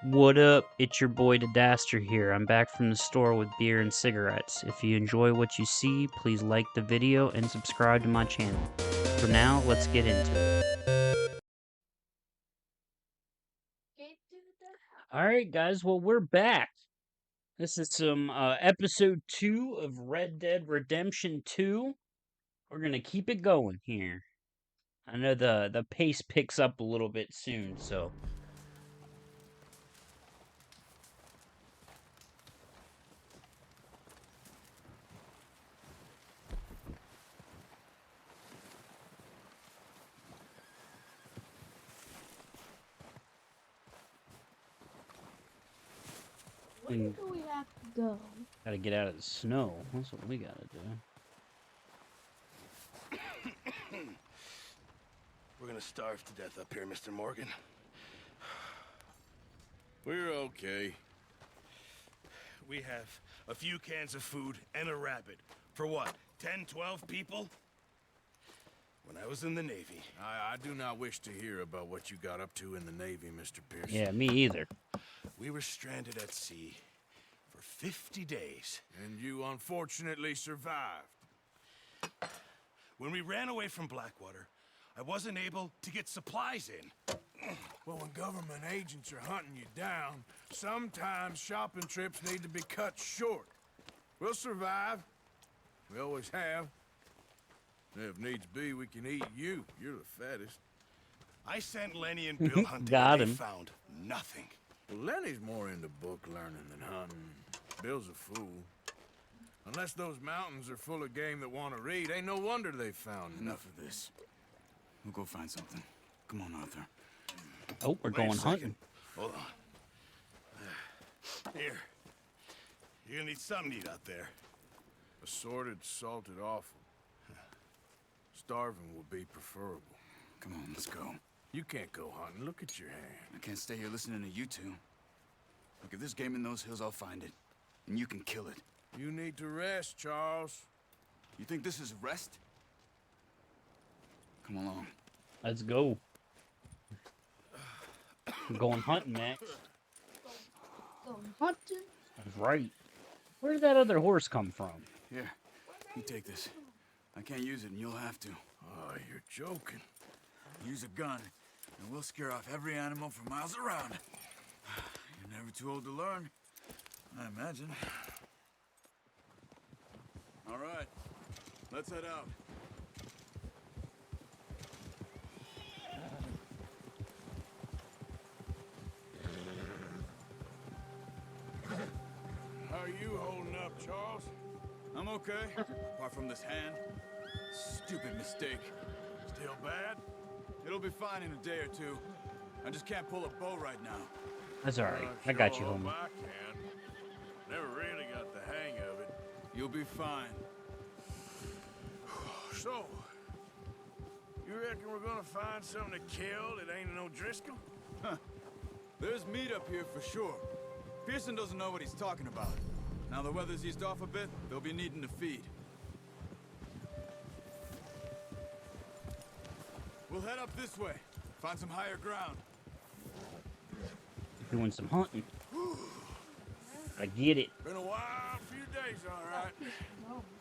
What up? It's your boy Didaster here. I'm back from the store with beer and cigarettes. If you enjoy what you see, please like the video and subscribe to my channel. For now, let's get into it. Alright guys, well we're back. This is some episode 2 of Red Dead Redemption 2. We're gonna keep it going here. I know the pace picks up a little bit soon, so... Where do we have to go? Gotta get out of the snow. That's what we gotta do. We're gonna starve to death up here, Mr. Morgan. We're okay. We have a few cans of food and a rabbit. For what, 10, 12 people? When I was in the Navy... I do not wish to hear about what you got up to in the Navy, Mr. Pearson. Yeah, me either. We were stranded at sea for 50 days. And you unfortunately survived. When we ran away from Blackwater, I wasn't able to get supplies in. Well, when government agents are hunting you down, sometimes shopping trips need to be cut short. We'll survive. We always have. If needs be, we can eat you. You're the fattest. I sent Lenny and Bill hunting, Got and him. they found nothing. Well, Lenny's more into book learning than hunting. Bill's a fool. Unless those mountains are full of game that want to read, ain't no wonder they found Enough of this. We'll go find something. Come on, Arthur. Oh, we're Wait a going second. hunting. Hold on. Here. You're gonna need something to eat out there. assorted, salted offal. Starving will be preferable. Come on, let's go. You can't go hunting. Look at your hand. I can't stay here listening to you two. Look, if there's game in those hills, I'll find it. And you can kill it. You need to rest, Charles. You think this is rest? Come along. Let's go. We're going hunting, Max. Going hunting? That's right. Where did that other horse come from? Here, you take this. I can't use it, and you'll have to. Oh, you're joking. Use a gun, and we'll scare off every animal for miles around. You're never too old to learn, I imagine. All right, let's head out. How are you holding up, Charles? I'm okay, apart from this hand. Stupid mistake. Still bad? It'll be fine in a day or two. I just can't pull a bow right now. That's alright. I got you, Sure homie. hope I can. Never really got the hang of it. You'll be fine. So, you reckon we're gonna find something to kill that ain't no Driscoll? There's meat up here for sure. Pearson doesn't know what he's talking about. Now the weather's eased off a bit, they'll be needing to feed. We'll head up this way. Find some higher ground. Doing some hunting. I get it. Been a wild few days, all right.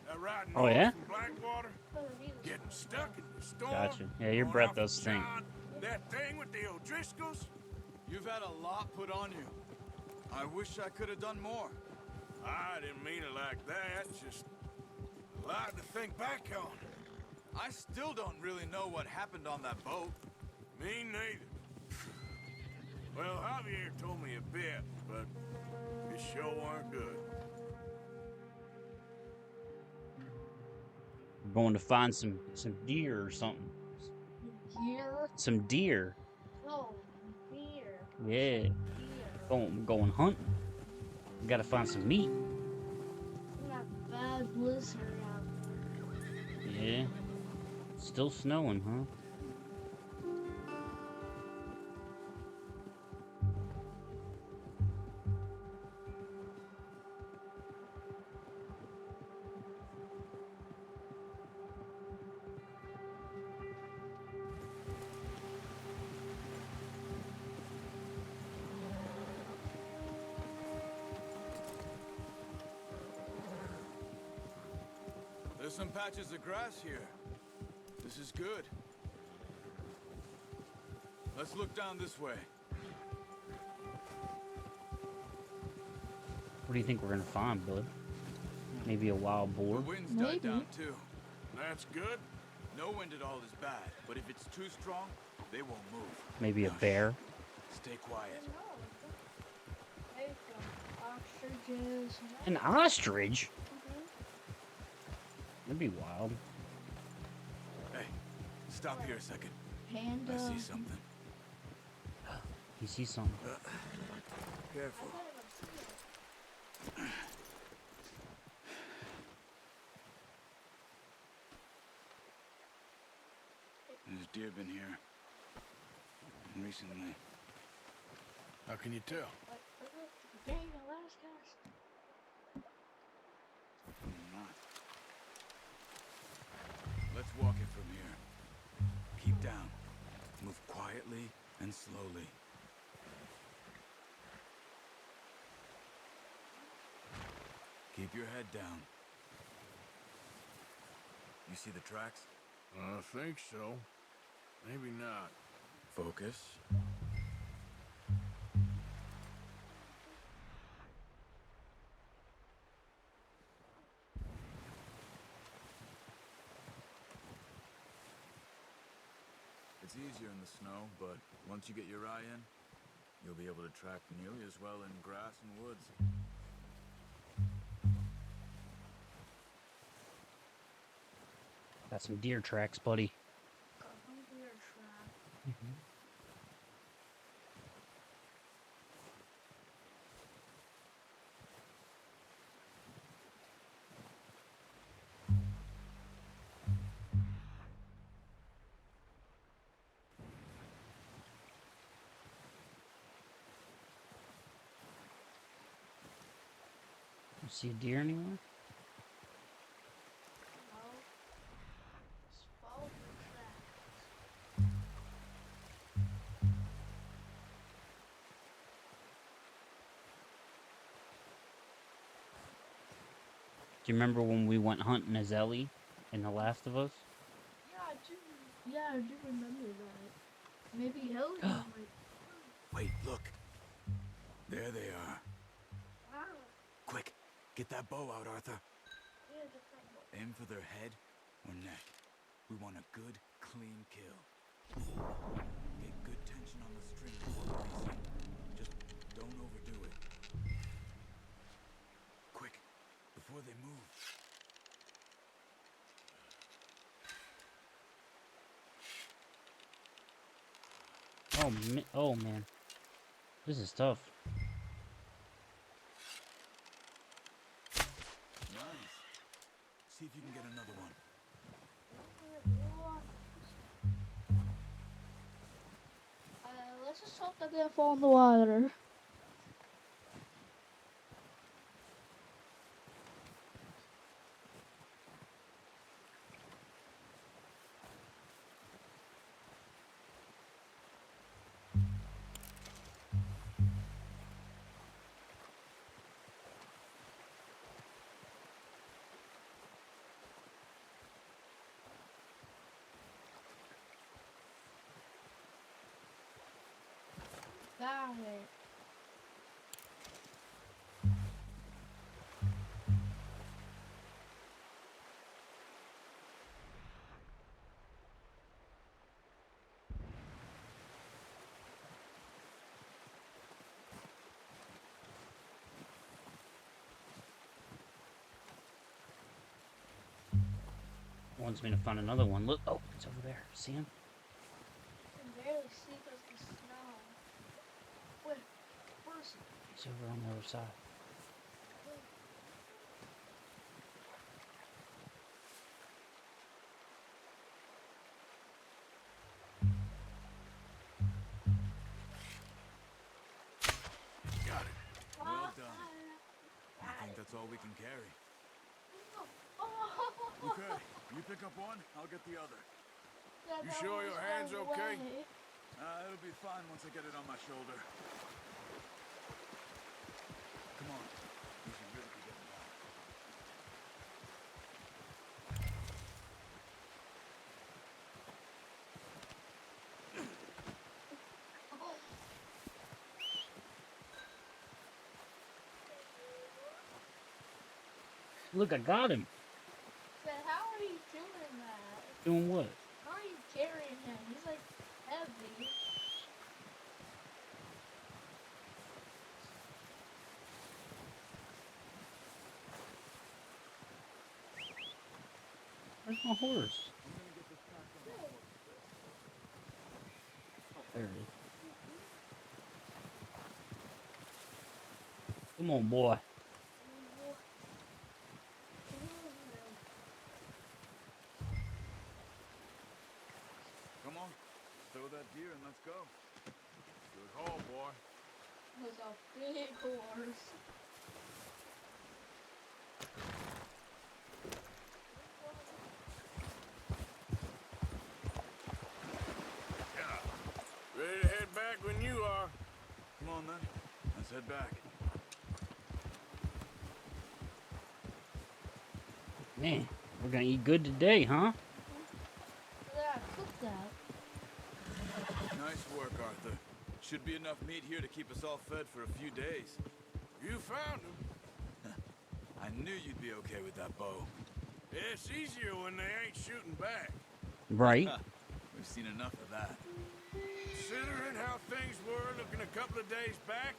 That riding Oh, north yeah? from Blackwater, getting stuck in the storm. Gotcha. Yeah, your going breath out from does stink. John, that thing with the O'Driscolls. You've had a lot put on you. I wish I could have done more. I didn't mean it like that. Just a lot to think back on. I still don't really know what happened on that boat. Me neither. Well, Javier told me a bit, but it sure weren't good. We're going to find some deer or something. Here? Some deer. No, here. Yeah. Here. Going hunting. We gotta find some meat. We got bad blizzard out there. Yeah. Still snowing, huh? some patches of grass here. This is good. Let's look down this way. What do you think we're gonna find, bud? Maybe a wild The boar? wind's died Maybe. down too. That's good. No wind at all is bad, but if it's too strong, they won't move. Maybe a Now, shh. bear? Stay quiet. Hey, from ostriches. An ostrich? Mhm. That'd be wild. Hey, stop here a second. Panda. I see something. You see something? Careful. There's deer been here. Recently. How can you tell? Dang, Alaska's. Not. Let's walk it from here. Keep down. Move quietly and slowly. Keep your head down. You see the tracks? I think so. Maybe not. Focus. It's easier in the snow, but once you get your eye in, you'll be able to track nearly as well in grass and woods. Got some deer tracks, buddy. Got some deer trap. You see a deer anywhere? No. Just follow the tracks. Do you remember when we went hunting as Ellie in The Last of Us? Yeah, I do. Yeah, I do remember that. Maybe Hillary might. Wait, look. There they are. Wow. Quick, get that bow out, Arthur. Yeah, the trouble. Aim for their head or neck. We want a good, clean kill. Get good tension on the string before releasing. Just don't overdo it. Quick, before they move. Oh man, this is tough. Nice. See if you can get another one. Let's just hope that they fall in the water. Got it. Wants me to find another one. Look, oh, it's over there. See him? I can barely see because of the snow. Wait, where's He's over on the other side. Got it. Well done. I think that's all we can carry. Oh, Okay, you pick up one, I'll get the other. that You sure your almost hand's ran okay? away. It'll be fine once I get it on my shoulder. Come on. You should really be getting Look, I got him. Said, how are you doing that? Doing what? How are you carrying him? He's like heavy. Where's my horse? There it is. Come on, boy. Come on, throw that deer and let's go. Good haul, boy. Was a big horse. Ready to head back when you are. Come on then, let's head back. Man, we're gonna eat good today, huh? Yeah, cook that. Nice work, Arthur. Should be enough meat here to keep us all fed for a few days. You found him. I knew you'd be okay with that bow. It's easier when they ain't shooting back. Right. We've seen enough of that. Considering how things were looking a couple of days back,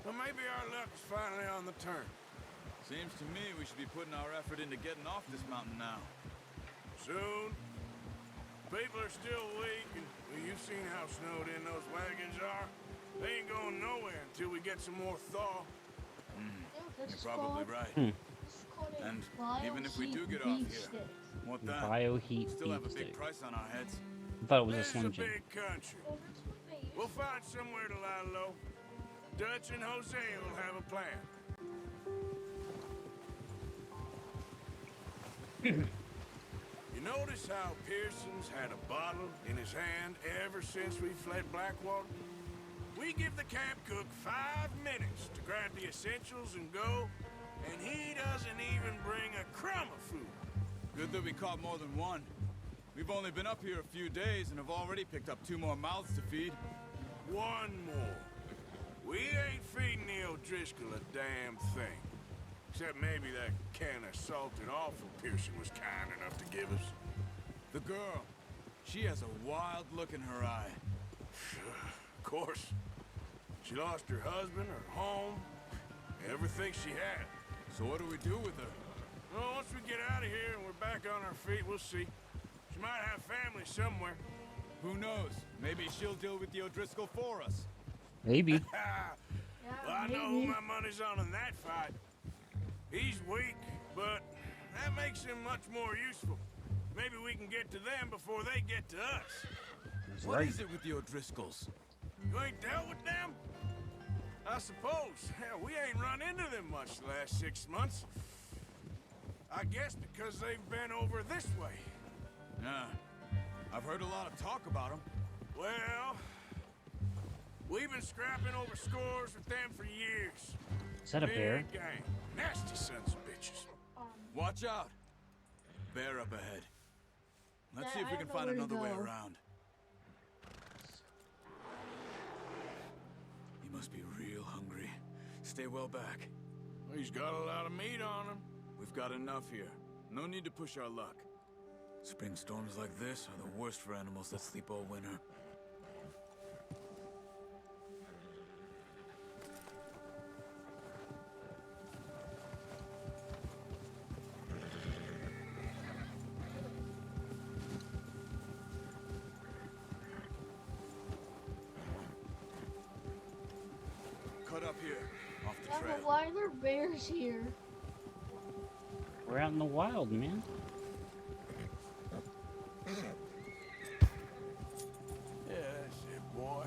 well, maybe our luck is finally on the turn. Seems to me we should be putting our effort into getting off this mountain now. Soon. People are still weak, and well, you've seen how snowed in those wagons are. They ain't going nowhere until we get some more thaw. You're probably right. And even if we do get off here, what then? Bioheat Still have a beef big stick. price on our heads. I thought it was a This is a Slim Jim. big country. We'll find somewhere to lie low. Dutch and Jose will have a plan. You notice how Pearson's had a bottle in his hand ever since we fled Blackwater? We give the camp cook 5 minutes to grab the essentials and go, and he doesn't even bring a crumb of food. Good that we caught more than one. We've only been up here a few days and have already picked up 2 more mouths to feed. One more. We ain't feeding the O'Driscoll a damn thing. Except maybe that can of salted offal Pearson was kind enough to give us. The girl, she has a wild look in her eye. Of course. She lost her husband, her home, everything she had. So what do we do with her? Well, once we get out of here and we're back on our feet, we'll see. She might have family somewhere. Who knows? Maybe she'll deal with the O'Driscoll for us. Maybe. Well, I know who my money's on in that fight. He's weak, but that makes him much more useful. Maybe we can get to them before they get to us. That's What right. is it with the O'Driscolls? You ain't dealt with them? I suppose. Hell, we ain't run into them much the last 6 months. I guess because they've been over this way. Yeah. I've heard a lot of talk about them. Well, we've been scrapping over scores with them for years. Is that a bear? Big gang. Nasty sons of bitches. Watch out! Bear up ahead. Let's Yeah, see if I we can don't know find where to another way go. around. He must be real hungry. Stay well back. He's got a lot of meat on him. We've got enough here. No need to push our luck. Spring storms like this are the worst for animals that sleep all winter. Cut up here, off the Yeah, trail. but why are there bears here? We're out in the wild, man. Yeah, that's it, boy.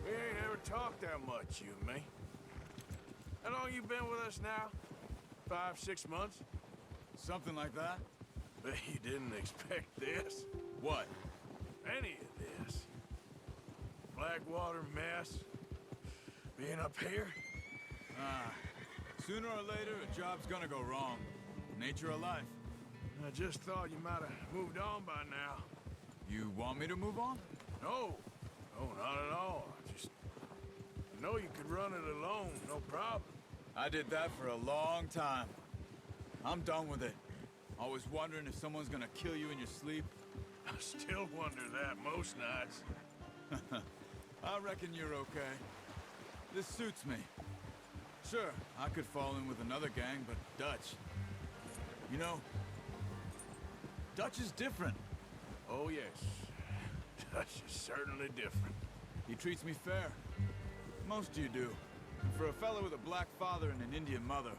We ain't ever talked that much, you and me. How long you been with us now? 5, 6 months? Something like that? Bet you didn't expect this. What? Any of this. Blackwater mess. Being up here. Ah, sooner or later, a job's gonna go wrong. Nature of life. I just thought you might have moved on by now. You want me to move on? No. No, not at all. I know you could run it alone, no problem. I did that for a long time. I'm done with it. Always wondering if someone's gonna kill you in your sleep. I still wonder that most nights. I reckon you're okay. This suits me. Sure, I could fall in with another gang, but Dutch... You know, Dutch is different. Oh, yes. Dutch is certainly different. He treats me fair. Most of you do. And for a fella with a black father and an Indian mother,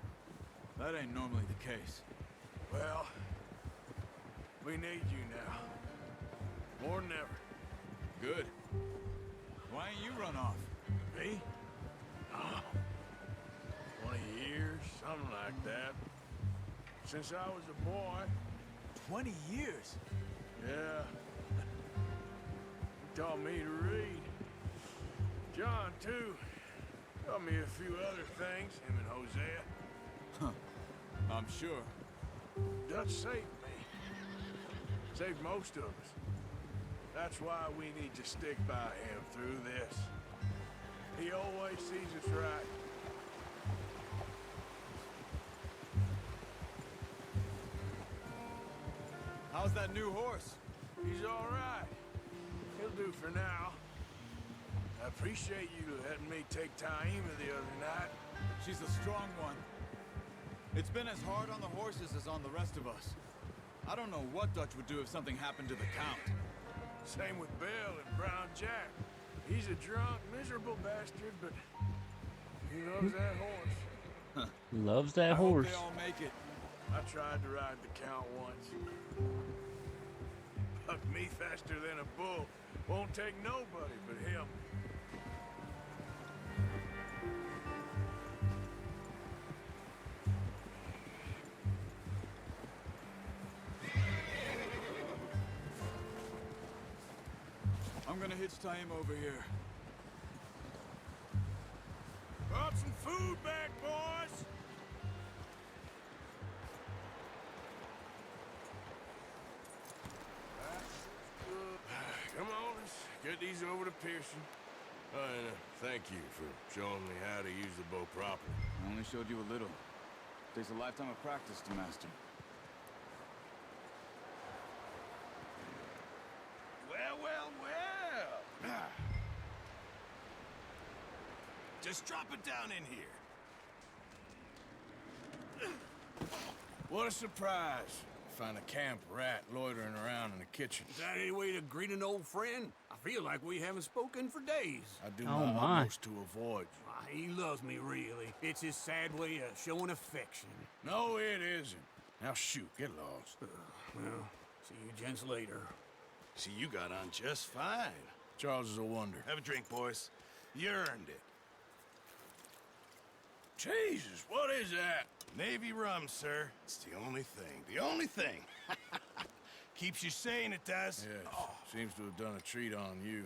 that ain't normally the case. Well, we need you now. More than ever. Good. Why ain't you run off? Me? Oh, 20 years, something like that. Since I was a boy. 20 years? Yeah. He taught me to read. John, too. Taught me a few other things, him and Hosea. Huh. I'm sure. Dutch saved me. Saved most of us. That's why we need to stick by him through this. He always sees us right. How's that new horse? He's all right. He'll do for now. I appreciate you letting me take Taima the other night. She's a strong one. It's been as hard on the horses as on the rest of us. I don't know what Dutch would do if something happened to the Count. Same with Bill and Brown Jack. He's a drunk, miserable bastard, but he loves that horse. Loves that I horse. hope they all make it. I tried to ride the Count once. Bucked me faster than a bull. Won't take nobody but him. I'm gonna hitch Taima over here. Brought some food back, boys! Come on, let's get these over to Pearson. And thank you for showing me how to use the bow properly. I only showed you a little. Takes a lifetime of practice to master. Well, well, well. Just drop it down in here. What a surprise. Find a camp rat loitering around in the kitchen. Is that any way to greet an old friend? I feel like we haven't spoken for days. I do Oh, my my. utmost to avoid you. Why, he loves me, really. It's his sad way of showing affection. No, it isn't. Now shoot, get lost. Well, see you gents later. See, you got on just fine. Charles is a wonder. Have a drink, boys. You earned it. Jesus, what is that? Navy rum, sir. It's the only thing. The only thing. Keeps you sane, it does. Yes, seems to have done a treat on you.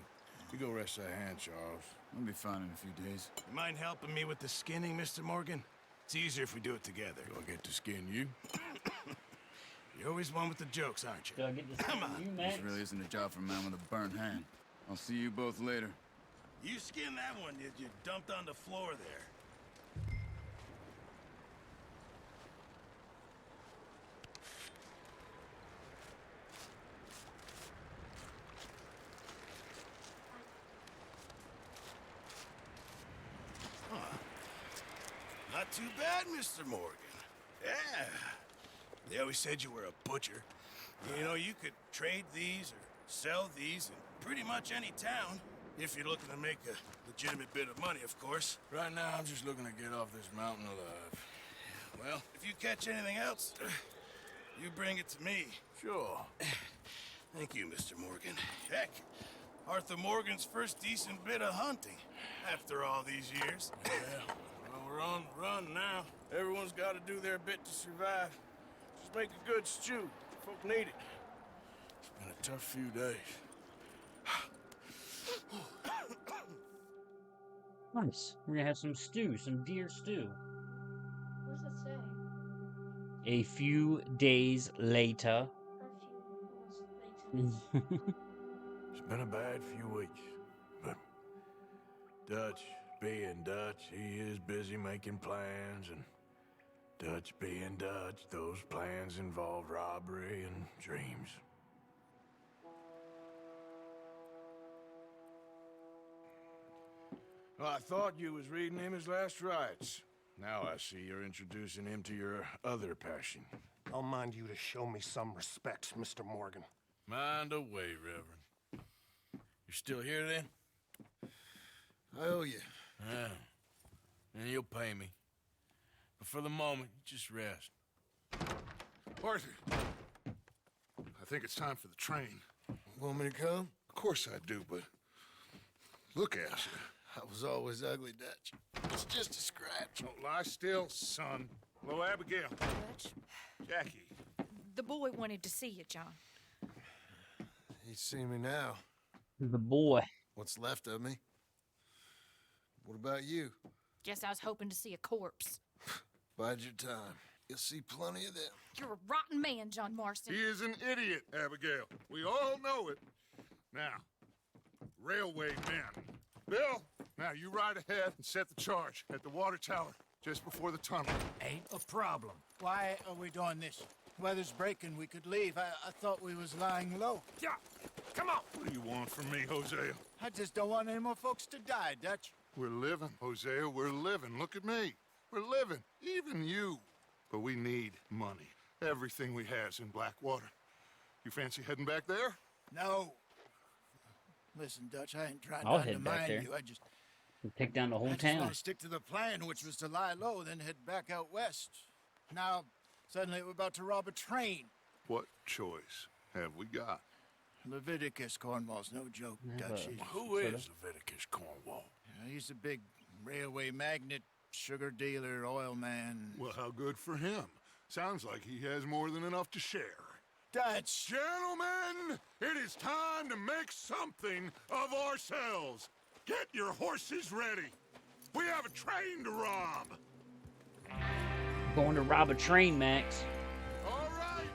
You go rest that hand, Charles. I'll be fine in a few days. You mind helping me with the skinning, Mr. Morgan? It's easier if we do it together. Do I get to skin you? You're always one with the jokes, aren't you? Do I get to Come see on. you, Max? This really isn't a job for a man with a burnt hand. I'll see you both later. You skin that one that you dumped on the floor there. Not too bad, Mr. Morgan. Yeah. They always said you were a butcher. You know, you could trade these or sell these in pretty much any town. If you're looking to make a legitimate bit of money, of course. Right now, I'm just looking to get off this mountain alive. Well, if you catch anything else, you bring it to me. Sure. Thank you, Mr. Morgan. Heck, Arthur Morgan's first decent bit of hunting after all these years. Yeah. Well, we're on the run now. Everyone's got to do their bit to survive. Just make a good stew. Folk need it. It's been a tough few days. Nice. We're gonna have some stew, some deer stew. What does it say? A few days later. It's been a bad few weeks, but Dutch being Dutch, he is busy making plans, and Dutch being Dutch, those plans involve robbery and dreams. Well, I thought you was reading him his last rites. Now I see you're introducing him to your other passion. I'll mind you to show me some respect, Mr. Morgan. Mind away, Reverend. You're still here, then? I owe you. Yeah. And you'll pay me. But for the moment, just rest. Arthur, I think it's time for the train. Want me to come? Of course I do, but look at you. I was always ugly, Dutch. It's just a scratch. Don't lie still, son. Hello, Abigail. Dutch, Jackie. the boy wanted to see you, John. He's seen me now. The boy. What's left of me? What about you? Guess I was hoping to see a corpse. Bide your time. You'll see plenty of them. You're a rotten man, John Marston. He is an idiot, Abigail. We all know it. Now, railway men. Bill, now you ride ahead and set the charge at the water tower just before the tunnel. Ain't a problem. Why are we doing this? Weather's breaking, we could leave. I thought we was lying low. Yeah, come on. What do you want from me, Hosea? I just don't want any more folks to die, Dutch. We're living, Hosea, we're living. Look at me. We're living, even you. But we need money. Everything we has in Blackwater. You fancy heading back there? No. Listen, Dutch, I ain't trying I'll to head back undermine there. you. I just Take down the whole want town. to stick to the plan, which was to lie low, then head back out west. Now, suddenly we're about to rob a train. What choice have we got? Leviticus Cornwall's no joke, Yeah, Dutch. but- Who is Leviticus Cornwall? He's a big railway magnate, sugar dealer, oil man. Well, how good for him. Sounds like he has more than enough to share. Dutch! Gentlemen, it is time to make something of ourselves. Get your horses ready. We have a train to rob. Going to rob a train, Max. All right,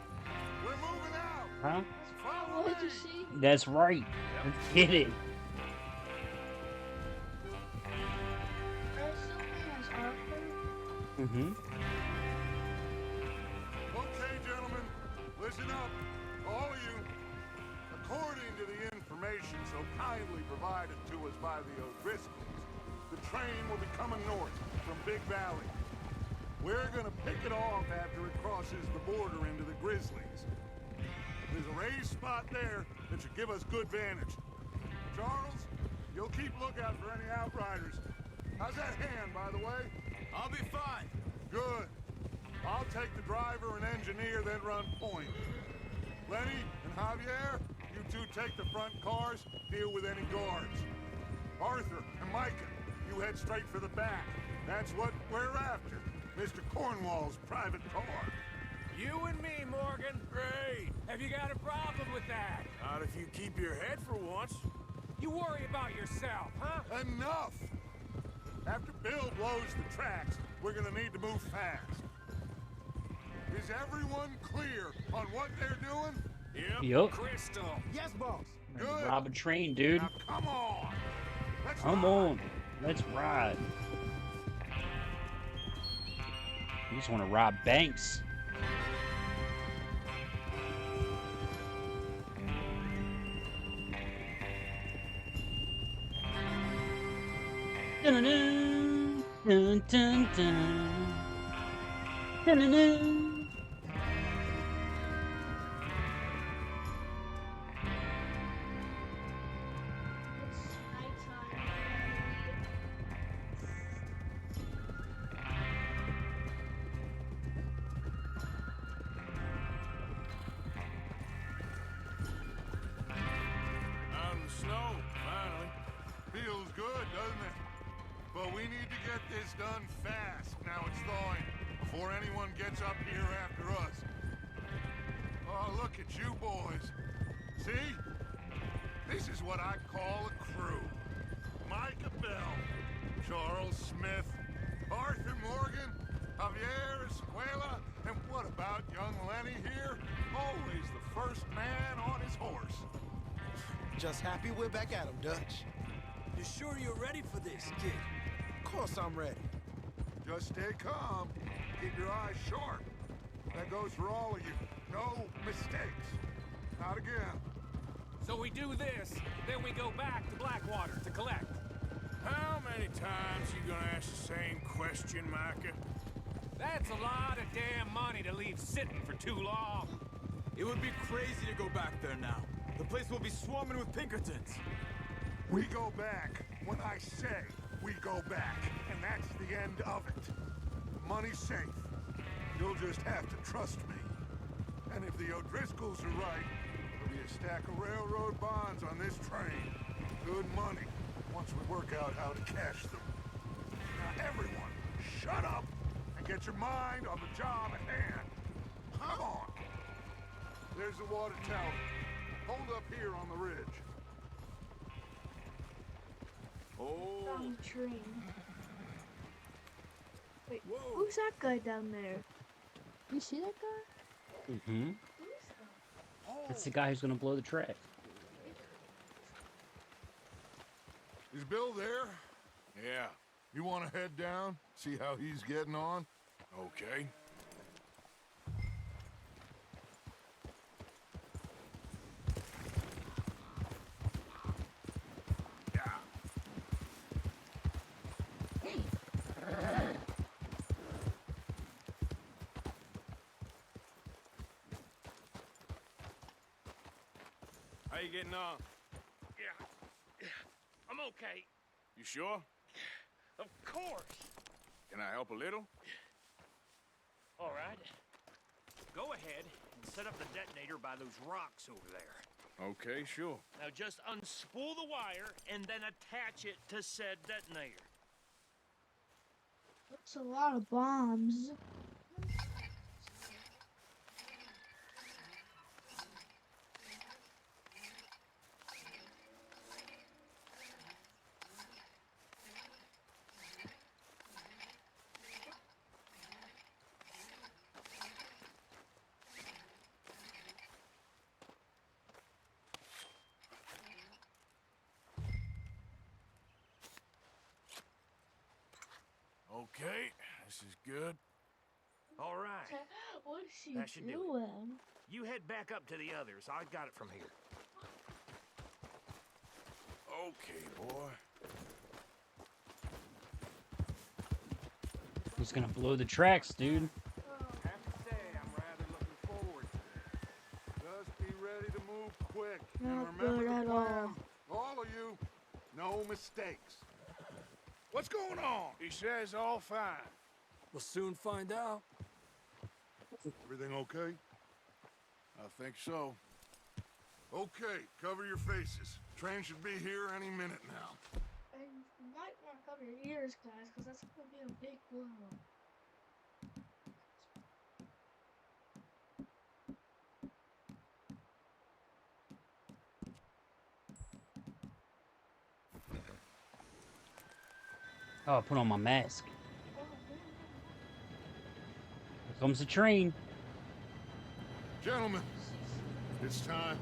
we're moving out. Huh? Follow What did me. you see? That's right. Let's get it. Has Arthur? Mm-hmm. Okay, gentlemen, listen up, all of you. According to the information so kindly provided to us by the O'Driscolls, the train will be coming north from Big Valley. We're gonna pick it off after it crosses the border into the Grizzlies. There's a raised spot there that should give us good vantage. Charles, you'll keep lookout for any outriders. How's that hand, by the way? I'll be fine. Good. I'll take the driver and engineer, then run point. Lenny and Javier, you two take the front cars, deal with any guards. Arthur and Micah, you head straight for the back. That's what we're after. Mr. Cornwall's private car. You and me, Morgan. Great. Have you got a problem with that? Not if you keep your head for once. You worry about yourself, huh? Enough! After Bill blows the tracks, we're gonna need to move fast. Is everyone clear on what they're doing? Yup. Crystal. Yes, boss. Good. Rob a train, dude. Now come on! Let's Come ride. on. Let's ride. You just want to rob banks. Dun-dun-dun. Dun-dun-dun. Dun-dun-dun. It's nighttime. Out in the snow, finally. Feels good, doesn't it? But we need to get this done fast. Now it's thawing, before anyone gets up here after us. Oh, look at you boys. See? This is what I call a crew. Micah Bell, Charles Smith, Arthur Morgan, Javier Escuela, and what about Just happy we're back at 'em, Dutch. You sure you're ready for this, kid? Of course I'm ready. Just stay calm. Keep your eyes sharp. That goes for all of you. No mistakes. Not again. So we do this, then we go back to Blackwater to collect. How many times you gonna ask the same question, Micah? That's a lot of damn money to leave sitting for too long. It would be crazy to go back there now. The place will be swarming with Pinkertons. We go back when I say we go back, and that's the end of it. Money's safe. You'll just have to trust me. And if the O'Driscolls are right, there'll be a stack of railroad bonds on this train. Good money, once we work out how to cash them. Now everyone, shut up and get your mind on the job at hand. Come on. There's the water tower. Hold up here on the ridge. Oh, Down the train. Wait, whoa. who's that guy down there? You see that guy? Mm-hmm. Who's that? It's the guy who's gonna blow the track. Is Bill there? Yeah. You want to head down? See how he's getting on? Okay. How you getting on? Yeah, I'm okay. You sure? Of course. Can I help a little? All right. Go ahead and set up the detonator by those rocks over there. Okay, sure. Now just unspool the wire and then attach it to said detonator. That's a lot of bombs. Okay, this is good. All right. What is she That should do it. doing? You head back up to the others. I got it from here. Okay, boy. He's gonna blow the tracks, dude. Have to say, I'm rather looking forward to this. Just be ready to move quick. And Not remember good the at plan. All of you, no mistakes. What's going on? He says all fine. We'll soon find out. Everything okay? I think so. Okay, cover your faces. Train should be here any minute now. And you might want to cover your ears, guys, because that's going to be a big blow. Oh, I put on my mask. Oh, man. Here comes the train. Gentlemen, it's time.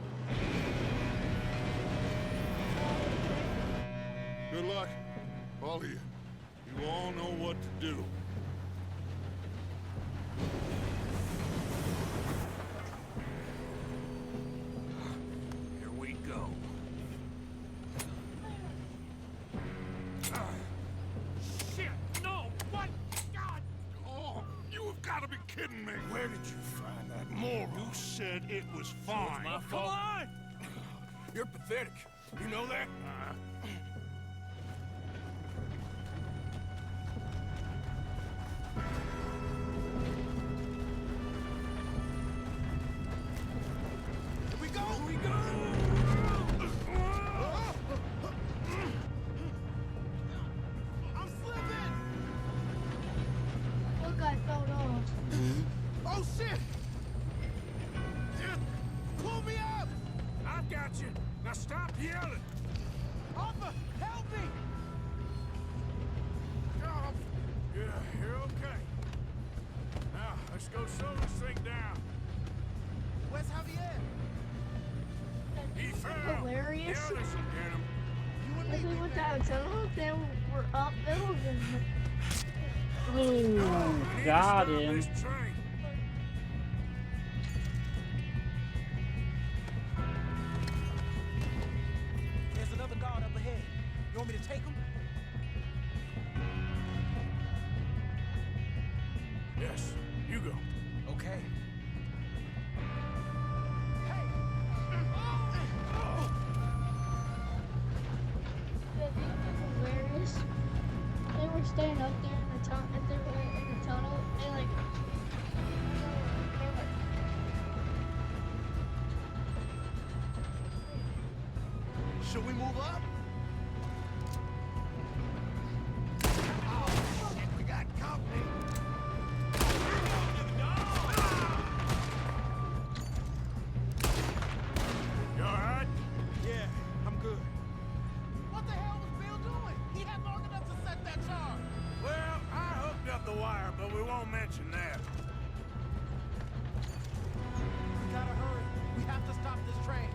Good luck, all of you. You all know what to do. Here we go. Shit! No! What? God! Oh, you have got to be kidding me. Where did you find that moron? You said it was fine. My Come fault. on! You're pathetic. You know that? Here we go! Here we go! I'm slipping! One guy fell off. Oh shit! Just pull me up! I've got you. Now stop yelling. Arthur, help me! Oh, yeah, you're okay. Now, let's go slow this thing down. Where's Javier? He hilarious? The others will get him. Like we went down tunnel, then we're up building. Oh, We need to got stop him. this train. There's another guard up ahead. You want me to take him? Yes, you go. Okay. Hilarious. They were staying up there in the tunnel. They were in the tunnel. They like. Should we move up? Oh, shit, we got company. You alright? Yeah, I'm good. What the hell was Bill doing? He had long enough to set that charge. Well, I hooked up the wire, but we won't mention that. We gotta hurry. We have to stop this train.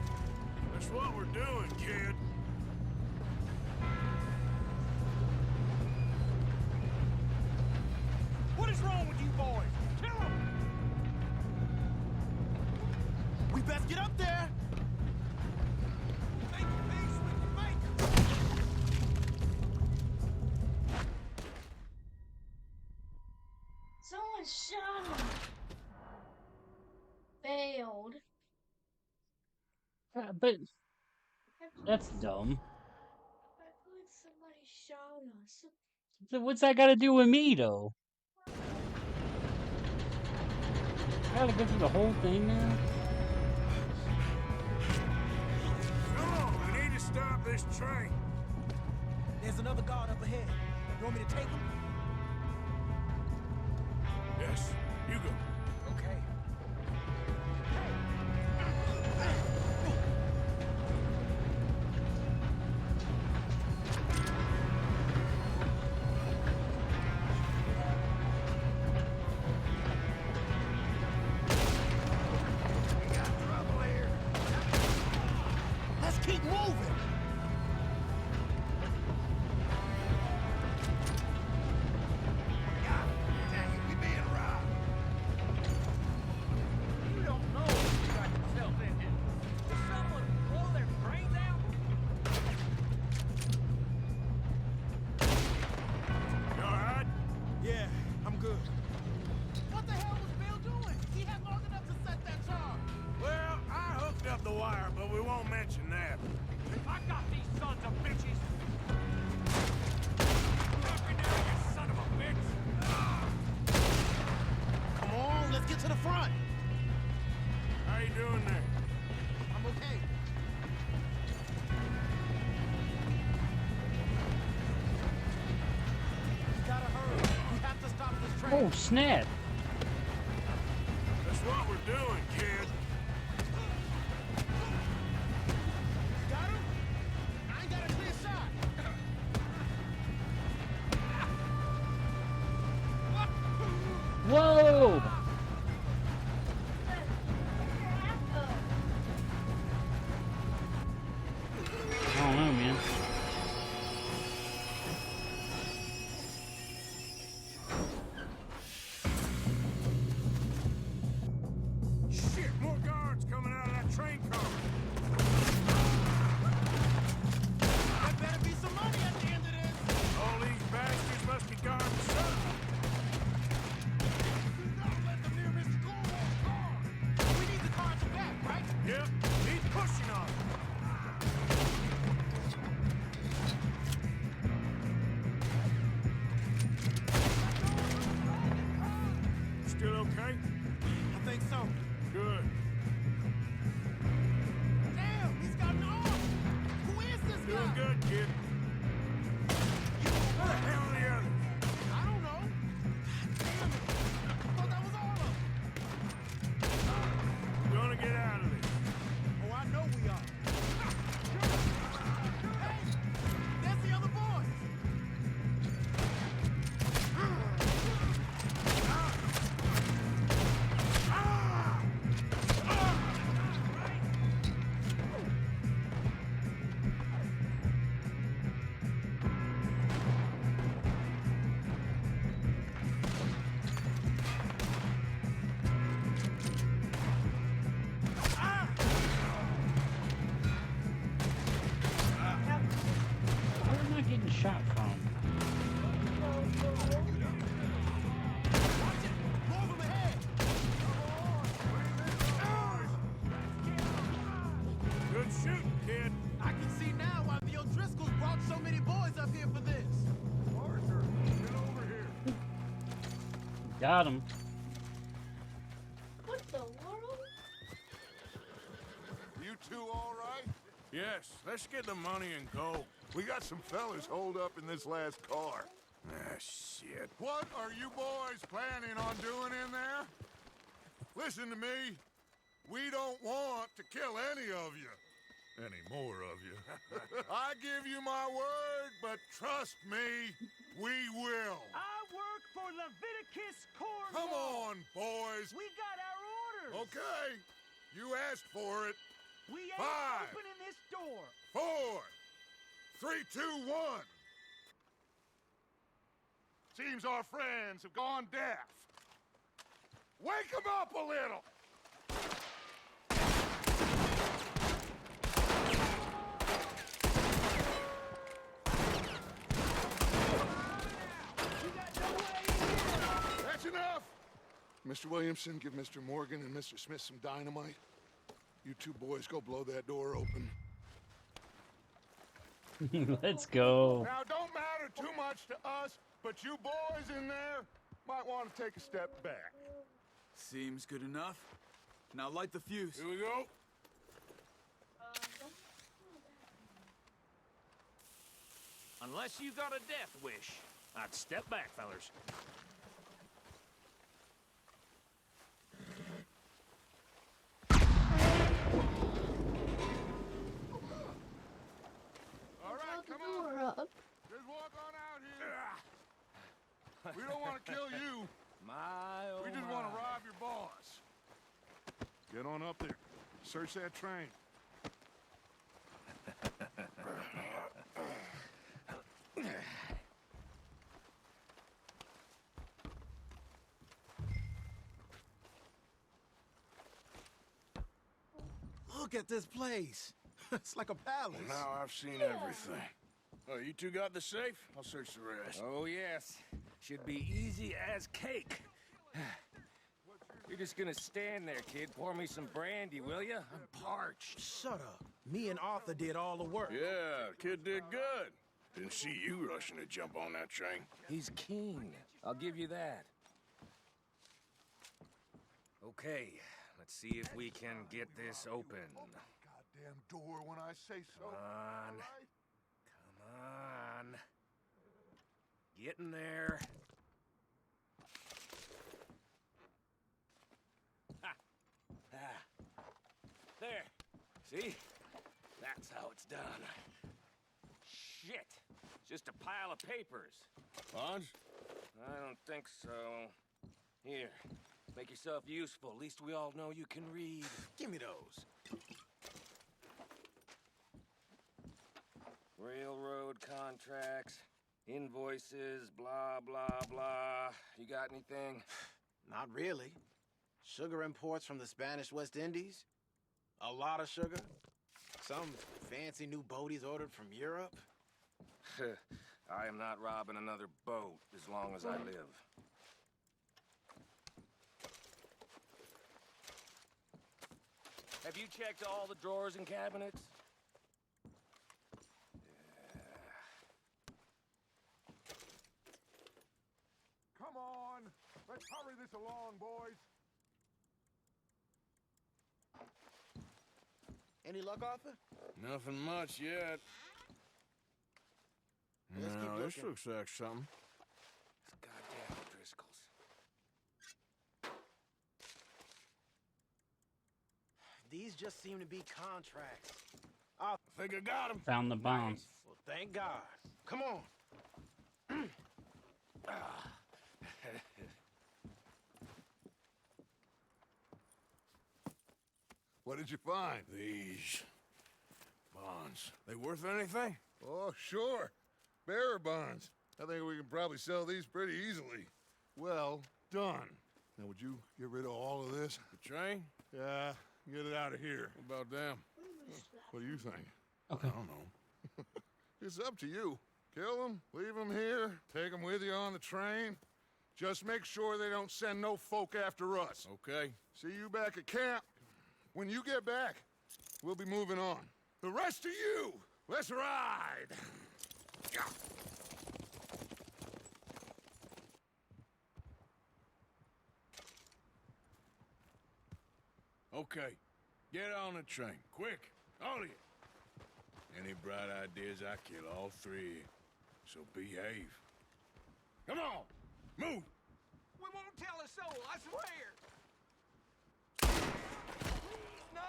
That's what we're doing, kid. What is wrong with you boys? Kill him! We best get up there! Make peace with the maker! Someone shot him. Failed. But that's dumb. I feel like somebody shot us. So what's that got to do with me, though? I gotta go through the whole thing now? Come on, we need to stop this train. There's another guard up ahead. You want me to take him? Yes, you go. Okay. We got trouble here. Let's keep moving! God dang it, we being robbed. You don't know what you got yourself into. Did someone blow their brains out? You alright? Yeah, I'm good. What the hell was Bill doing? He had long enough to set that charge. Well, I hooked up the wire, but we won't mention that. I got these sons of bitches. Drop me down, you son of a bitch. Come on, let's get to the front. How you doing there? I'm okay. We gotta hurry. We have to stop this train. Oh, snap. That's what we're doing, kid. Got him? I ain't got a clear shot. Whoa! I don't know, man. shooting, kid. I can see now why the O'Driscolls brought so many boys up here for this. Arthur, get over here. Got him. What the world? You two all right? Yes, let's get the money and go. We got some fellas holed up in this last car. Ah, shit. What are you boys planning on doing in there? Listen to me. We don't want to kill any of you. Any more of you. I give you my word, but trust me, we will. I work for Leviticus Cornwall. Come on, boys. We got our orders. Okay. You asked for it. We ain't 5, opening this door. 4, 3, 2, 1. Seems our friends have gone deaf. Wake them up a little. That's enough. Mr. Williamson, give Mr. Morgan and Mr. Smith some dynamite. You two boys go blow that door open. Let's go. Now, don't matter too much to us, but you boys in there might want to take a step back. Seems good enough. Now light the fuse. Here we go. Unless you got a death wish, I'd step back, fellers. All right, Hold the come door on. up. Just walk on out here. We don't want to kill you. My, oh We just want to rob your boss. Get on up there. Search that train. Look at this place. It's like a palace. Now I've seen everything. Oh, you two got the safe? I'll search the rest. Oh, yes. Should be easy as cake. You're just gonna stand there, kid. Pour me some brandy, will you? I'm parched. Shut up. Me and Arthur did all the work. Yeah, kid did good. Didn't see you rushing to jump on that train. He's keen. I'll give you that. Okay, let's see if we can get this open. Goddamn door when I say so. Come on. All right? Come on. Get in there. Ha! Ah. There. See? That's how it's done. Shit. Just a pile of papers. Bonds? I don't think so. Here. Make yourself useful. At least we all know you can read. Give me those. Railroad contracts, invoices, blah, blah, blah. You got anything? Not really. Sugar imports from the Spanish West Indies. A lot of sugar. Some fancy new boat he's ordered from Europe. I am not robbing another boat as long as I live. Have you checked all the drawers and cabinets? Come on. Let's hurry this along, boys. Any luck, Arthur? Nothing much yet. Let's keep No, this looking. looks like something. It's goddamn Driscolls. These just seem to be contracts. I think I got him. Found the bombs. Well, thank God. Come on. What did you find? These bonds. They worth anything? Oh, sure. Bearer bonds. I think we can probably sell these pretty easily. Well done. Now, would you get rid of all of this? The train? Yeah, get it out of here. What about them? What do you think? Okay. I don't know. It's up to you. Kill them, leave them here, take them with you on the train. Just make sure they don't send no folk after us. Okay. See you back at camp. When you get back, we'll be moving on. The rest of you, let's ride. Okay, get on the train, quick, all of you. Any bright ideas, I kill all three. So behave. Come on, move. We won't tell a soul, I swear! Please, no!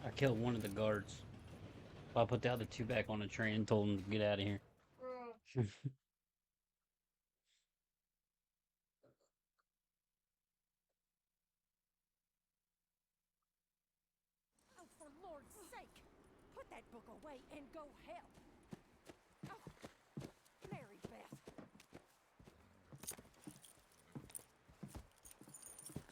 I killed one of the guards. I put the other two back on the train and told them to get out of here. Oh, for Lord's sake! Put that book away and go help! Oh, Mary Beth.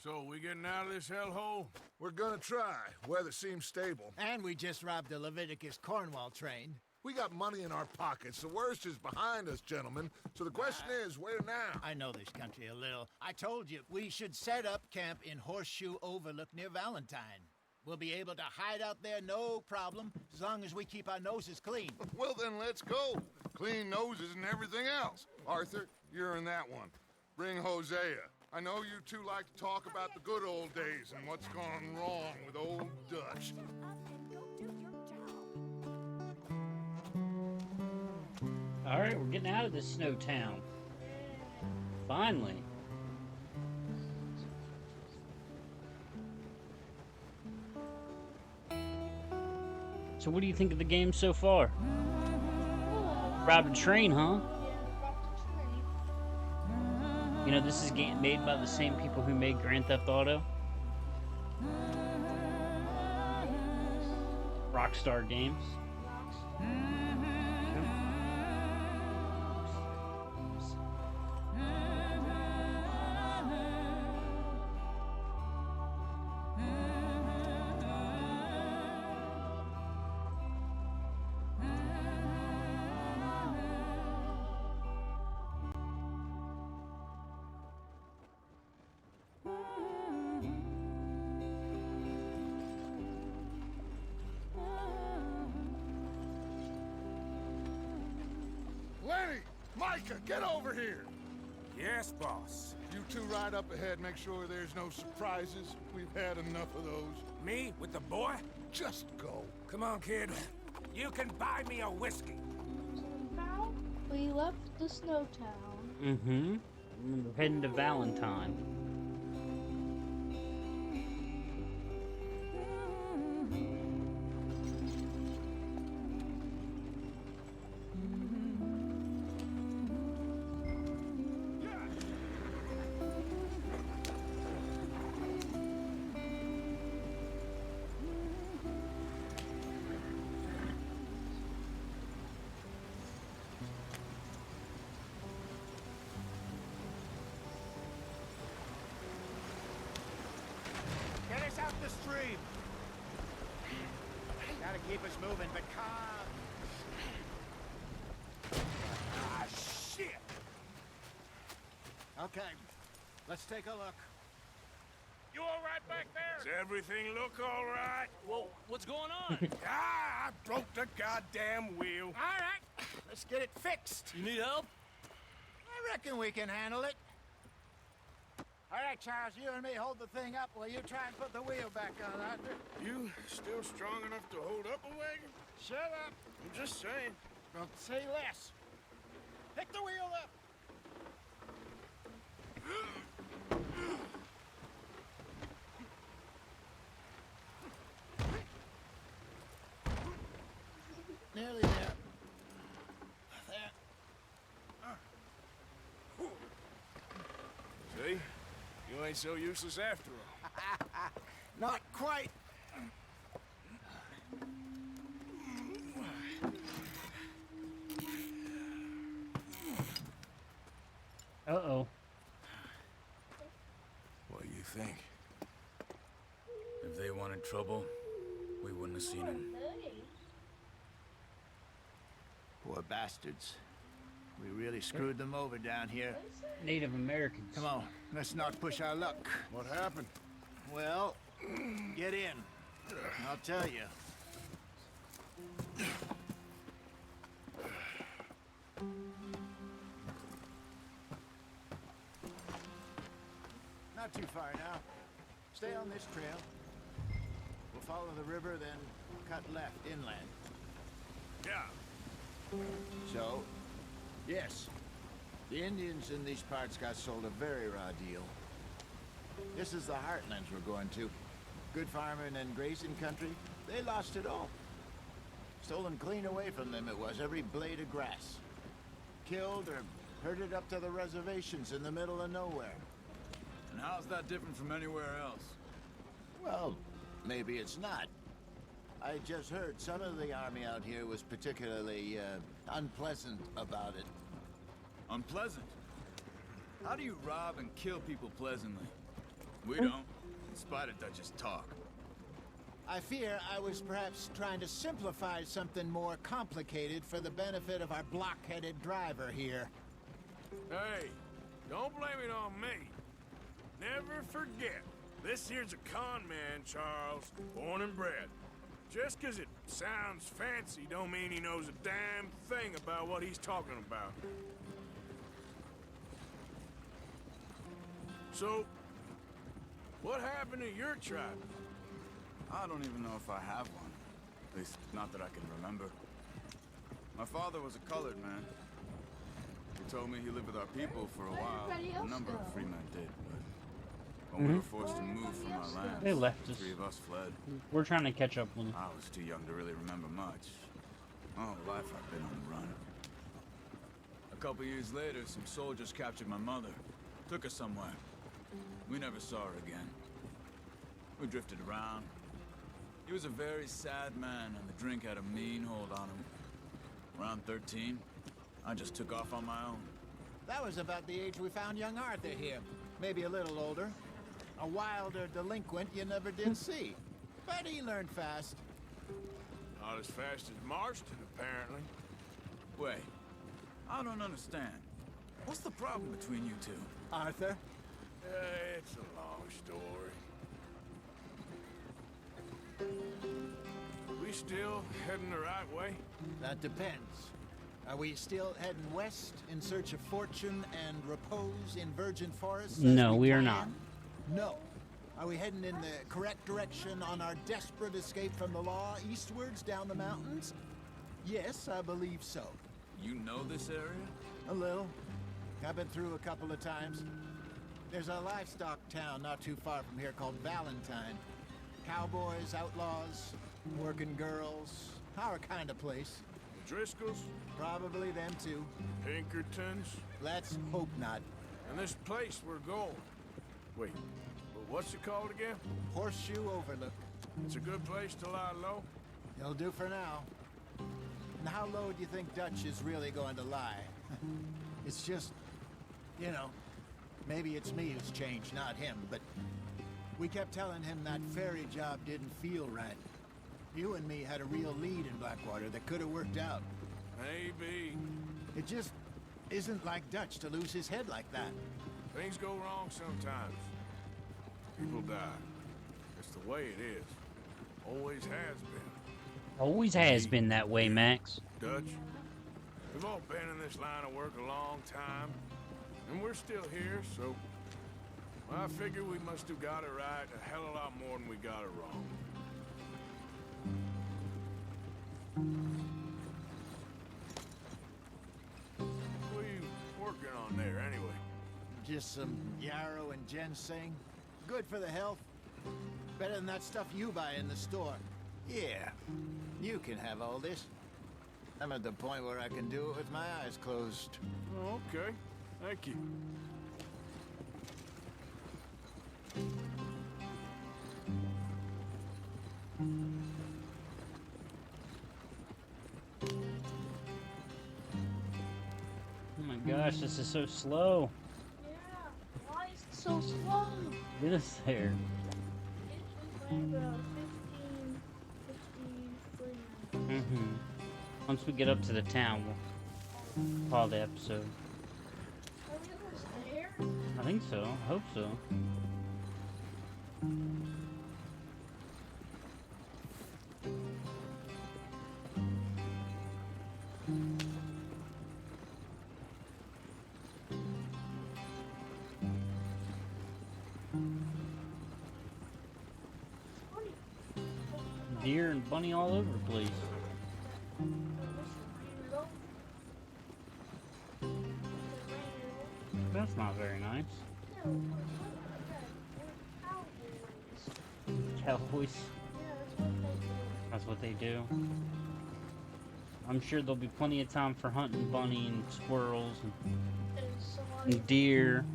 So, we getting out of this hellhole? We're gonna try. Weather seems stable. And we just robbed the Leviticus Cornwall train. We got money in our pockets. The worst is behind us, gentlemen. So the question is, where now? I know this country a little. I told you, we should set up camp in Horseshoe Overlook near Valentine. We'll be able to hide out there, no problem, as long as we keep our noses clean. Well, then let's go. Clean noses and everything else. Arthur, you're in that one. Bring Hosea. I know you two like to talk about the good old days and what's gone wrong with old Dutch. Alright, we're getting out of this snow town. Finally. So what do you think of the game so far? Robbed a train, huh? You know, this is a game made by the same people who made Grand Theft Auto. Rockstar Games. Lenny! Micah, get over here! Yes, boss. You two ride up ahead, make sure there's no surprises. We've had enough of those. Me with the boy? Just go. Come on, kid. You can buy me a whiskey. So now we left the snow town. Mm-hmm. We're heading to Valentine. Get us out the stream! Gotta keep us moving, but calm. Ah, shit! Okay, let's take a look. You all right back there? Does everything look all right? Whoa, what's going on? Ah, I broke the goddamn wheel. All right. let's get it fixed. You need help? I reckon we can handle it. All right, Charles, you and me hold the thing up while you try and put the wheel back on, Arthur. You still strong enough to hold up a wagon? Shut up. I'm just saying. Don't say less. Pick the wheel up. Nearly there. See? You ain't so useless after all. Not quite. Uh-oh. What do you think? If they wanted trouble, we wouldn't have seen them. Poor bastards. We really screwed them over down here. Native Americans. Come on, let's not push our luck. What happened? Well, get in. I'll tell you. Not too far now. Stay on this trail. We'll follow the river, then cut left inland. Yeah. So, yes, the Indians in these parts got sold a very raw deal. This is the heartlands we're going to. Good farming and grazing country, they lost it all. Stolen clean away from them it was, every blade of grass. Killed or herded up to the reservations in the middle of nowhere. And how's that different from anywhere else? Well, maybe it's not. I just heard some of the army out here was particularly, unpleasant about it. Unpleasant? How do you rob and kill people pleasantly? We don't, in spite of Dutch's talk. I fear I was perhaps trying to simplify something more complicated for the benefit of our block-headed driver here. Hey, don't blame it on me. Never forget, this here's a con man, Charles, born and bred. Just 'cause it sounds fancy don't mean he knows a damn thing about what he's talking about. So, what happened to your tribe? I don't even know if I have one. At least, not that I can remember. My father was a colored man. He told me he lived with our people for a while. A number of free men did, but when we were forced to move from our land, They left us. 3 of us fled. We're trying to catch up with them. I was too young to really remember much. All life I've been on the run. A couple years later, some soldiers captured my mother. Took her somewhere. We never saw her again. We drifted around. He was a very sad man, and the drink had a mean hold on him. Around 13, I just took off on my own. That was about the age we found young Arthur here. Maybe a little older. A wilder delinquent you never did see. But he learned fast. Not as fast as Marston, apparently. Wait, I don't understand. What's the problem between you two? Arthur? It's a long story. We still heading the right way? That depends. Are we still heading west in search of fortune and repose in virgin forests? No, we are not. No. Are we heading in the correct direction on our desperate escape from the law eastwards down the mountains? Yes, I believe so. You know this area? A little. I've been through a couple of times. There's a livestock town not too far from here called Valentine. Cowboys, outlaws, working girls, our kind of place. Driscolls? Probably them too. Pinkertons? Let's hope not. And this place we're going. Wait, but what's it called again? Horseshoe Overlook. It's a good place to lie low? It'll do for now. And how low do you think Dutch is really going to lie? It's just, you know, maybe it's me who's changed, not him, but we kept telling him that ferry job didn't feel right. You and me had a real lead in Blackwater that could have worked out. Maybe. It just isn't like Dutch to lose his head like that. Things go wrong sometimes. People die. It's the way it is. Always has been. Always has been that way, Max. Dutch, We've all been in this line of work a long time, and we're still here, so I figure we must have got it right a hell of a lot more than we got it wrong. What are you working on there, anyway? Just some yarrow and ginseng. Good for the health. Better than that stuff you buy in the store. Yeah, you can have all this. I'm at the point where I can do it with my eyes closed. Oh, okay. Thank you. Oh my gosh, this is so slow. Yeah, why is it so slow? Get us there. It's like 15, 53. Once we get up to the town, we'll call the episode. Are we almost there? I think so. I hope so. Deer and bunny all over the place. That's not very nice. Cowboys. That's what they do. I'm sure there'll be plenty of time for hunting bunny and squirrels and deer,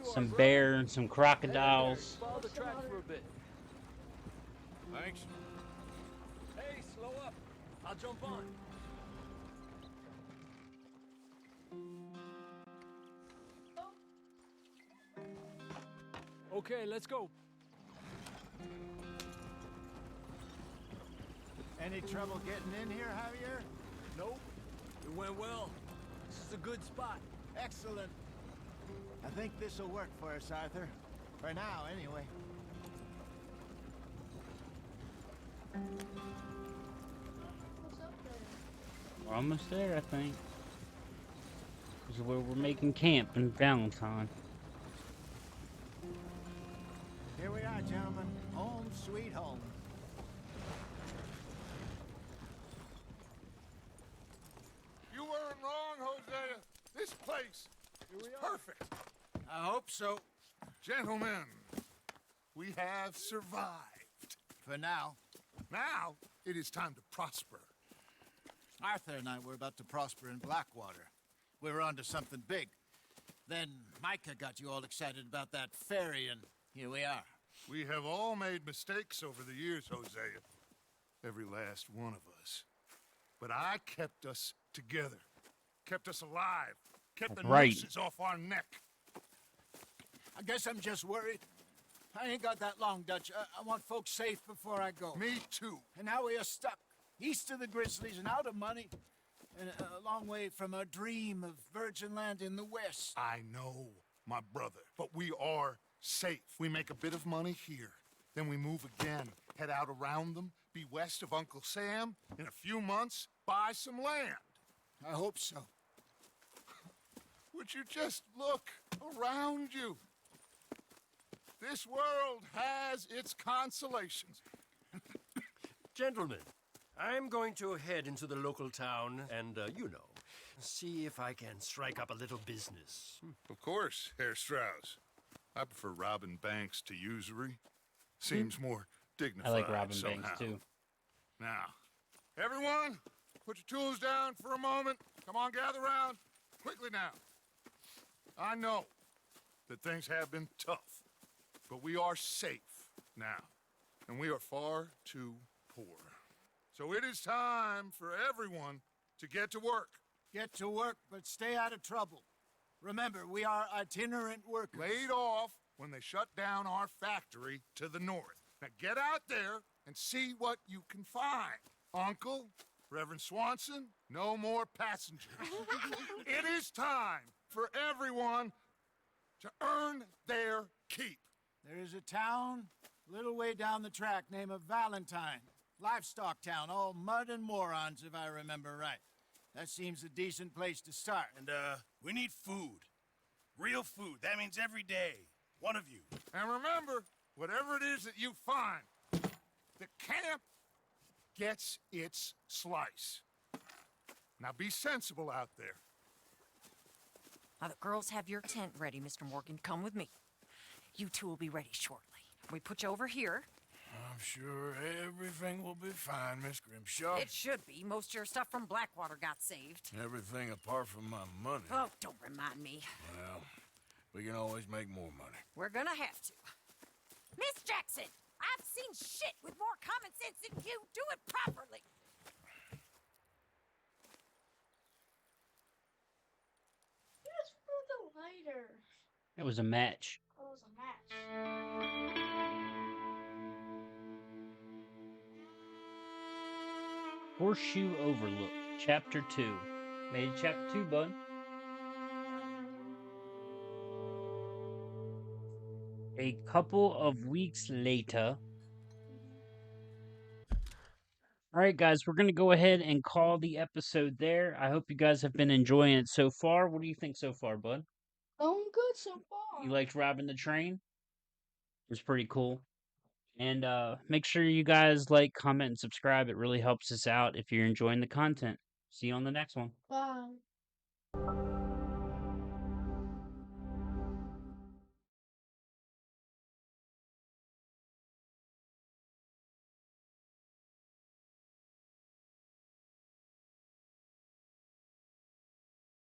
some bear and some crocodiles. Follow the track for a bit. Thanks. Hey, slow up. I'll jump on. Okay, let's go. Any trouble getting in here, Javier? Nope. It went well. This is a good spot. Excellent. I think this'll work for us, Arthur. For now, anyway. We're almost there, I think. This is where we're making camp in Valentine. Here we are, gentlemen. Home sweet home. You weren't wrong, Hosea. This place is perfect. I hope so. Gentlemen, we have survived. For now. Now, it is time to prosper. Arthur and I were about to prosper in Blackwater. We were onto something big. Then Micah got you all excited about that ferry, and here we are. We have all made mistakes over the years, Hosea. Every last one of us. But I kept us together. Kept us alive. Kept the nooses off our neck. I guess I'm just worried. I ain't got that long, Dutch. I want folks safe before I go. Me too. And now we are stuck. East of the Grizzlies and out of money. And a long way from our dream of virgin land in the west. I know, my brother. But we are safe. We make a bit of money here. Then we move again. Head out around them. Be west of Uncle Sam. In a few months, buy some land. I hope so. Would you just look around you? This world has its consolations. Gentlemen, I'm going to head into the local town and, see if I can strike up a little business. Of course, Herr Strauss. I prefer robbing banks to usury. Seems more dignified I like robbing somehow. banks too. Now, everyone, put your tools down for a moment. Come on, gather round. Quickly now. I know that things have been tough, but we are safe now, and we are far too poor. So it is time for everyone to get to work. Get to work, but stay out of trouble. Remember, we are itinerant workers. Laid off when they shut down our factory to the north. Now get out there and see what you can find. Uncle, Reverend Swanson, no more passengers. It is time for everyone to earn their keep. There is a town a little way down the track named Valentine. Livestock town, all mud and morons, if I remember right. That seems a decent place to start. And, we need food. Real food. That means every day. One of you. And remember, whatever it is that you find, the camp gets its slice. Now be sensible out there. Now, the girls have your tent ready, Mr. Morgan. Come with me. You two will be ready shortly. We put you over here. I'm sure everything will be fine, Miss Grimshaw. It should be. Most of your stuff from Blackwater got saved. Everything apart from my money. Oh, don't remind me. Well, we can always make more money. We're gonna have to. Miss Jackson, I've seen shit with more common sense than you. Do it properly. Yes, for the lighter. It was a match. Oh, it was a match. Horseshoe Overlook, Chapter 2. Made it Chapter 2, bud. A couple of weeks later. Alright, guys, we're going to go ahead and call the episode there. I hope you guys have been enjoying it so far. What do you think so far, bud? Going good so far. You liked robbing the train? It was pretty cool. And make sure you guys like, comment, and subscribe. It really helps us out if you're enjoying the content. See you on the next one. Bye.